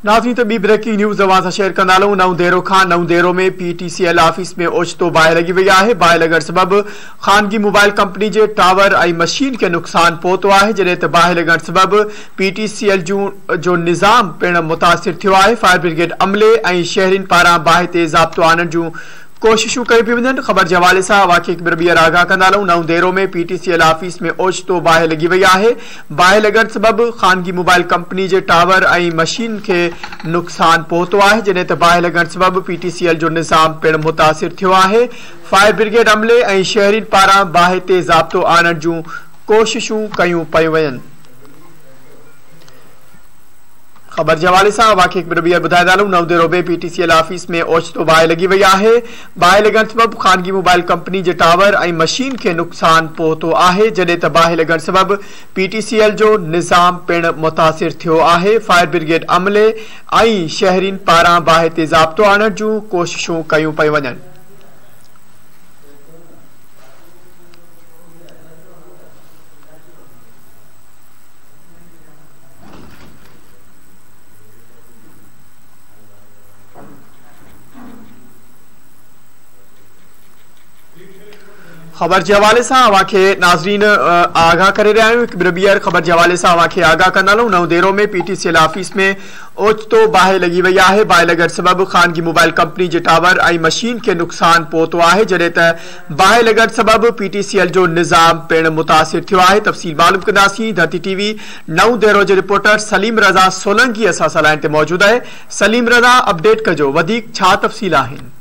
नाज़रीन तो B breaking news अवां शेयर कंदालूं। नव देरो खां नव देरो में PTCL ऑफिस में ओचितो बाहि लगी वई आहे। बाहि लॻण सबबि ख़ानगी मोबाइल कंपनी जे टावर ऐं मशीन खे नुक़सान पहुतो आहे, जॾहिं त बाहि लॻण सबबि PTCL जो निज़ाम पिणु मुतासिर थियो आहे। फायर ब्रिगेड अमले ऐं शहरियुनि पारां बाहि ते ज़ाब्तो आणण जूं कोशिशूं कई पियूं वञनि। ख़बर जे हवाले सां वाक़िए खे ॿीहर आगाह कंदालूं। नव देरो में PTCL ऑफिस में ओचितो बाहि लगी वई आहे। बाहि लॻण सबबि ख़ानगी मोबाइल कंपनी जे टावर ऐं मशीन खे नुक़सान पहुतो आहे, जॾहिं त बाहि लॻण सबबि PTCL जो निज़ाम पिणु मुतासिर थियो आहे। फायर ब्रिगेड अमले ऐं शहरियुनि पारां बाहि ते ज़ाब्तो आणण जूं कोशिशूं कयूं पियूं वञनि। खबर के हवाले से वाक़िए ॿीहर ॿुधाए था नव देरो में PTCL ऑफिस में ओचितो बाहि लगी वई आहे। बाहि लॻण सबबि ख़ानगी मोबाइल कंपनी जे टावर ऐं मशीन खे नुक़सान पहुतो आहे, जॾहिं त बाहि लॻण सबबि PTCL जो निज़ाम पिणु मुतासिर थियो आहे। फायर ब्रिगेड अमले ऐं शहरियुनि पारां बाहि ते ज़ाब्तो आणण जूं कोशिशूं कयूं पियूं वञनि। खबर के हवाले से अवांखे नाज़रीन आगाह करे रहिया आहियूं। ॿीहर खबर के हवाले से अवांखे आगाह कंदालूं। नव देरो में PTCL ऑफिस में ओचितो बाहि लगी वई आहे। बाहि लॻण सबबि ख़ानगी मोबाइल कंपनी जे टावर ऐं मशीन खे नुक़सान पहुतो आहे, जॾहिं त बाहि लॻण सबबि PTCL जो निज़ाम पिणु मुतासिर थियो आहे। तफ़सील मालूम कंदासीं। धरती TV नव देरो जे रिपोर्टर सलीम रज़ा सोलंकी असां सां लाइन ते मौजूद आहे। सलीम रज़ा, अपडेट कजो, वधीक छा तफ़सील आहिनि?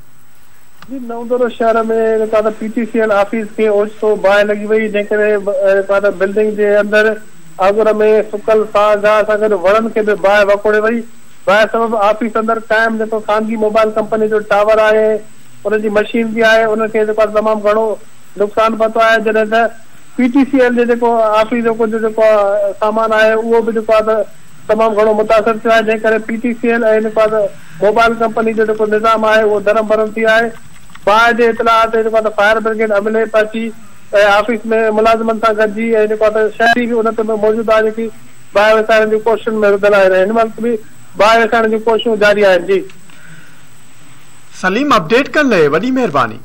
जी, नव देरो शहर में PTCL ऑफिस के ओचितो बाहि लगी वई, जंहिं बिल्डिंग के अंदर आगुर में सुकल साह गाह सां गॾु वणनि खे बि बाहि वकोड़े वई। बाहि सबबि ऑफिस अंदर कायम जेको ख़ानगी मोबाइल कंपनी जो टावर आहे, उनजी मशीन भी आहे, उनखे तमामु घणो नुक़सान पहुतो आहे, जॾहिं त PTCL जे जेको ऑफिस जो कुझु जेको सामान आहे उहो बि जेको आहे तमामु घणो मुतासिर थियो आहे, जंहिं करे PTCL ऐं मोबाइल कंपनी जो जेको निज़ाम आहे उहो धरम भरम थी आहे। बाहि जे इतलाह ते फायर ब्रिगेड अमले पहुची ऑफिस में मुलाज़िमनि सां गॾिजी ऐं शहरी भी उन ते मौजूद आहे, जेकी बाहि विसाइण जी कोशिशुनि में रुधल आहिनि। हिन वक़्त भी बाहि विसाइण जी कोशिशूं जारी आहिनि। जी सलीम, अपडेट करण लाइ वॾी महिरबानी।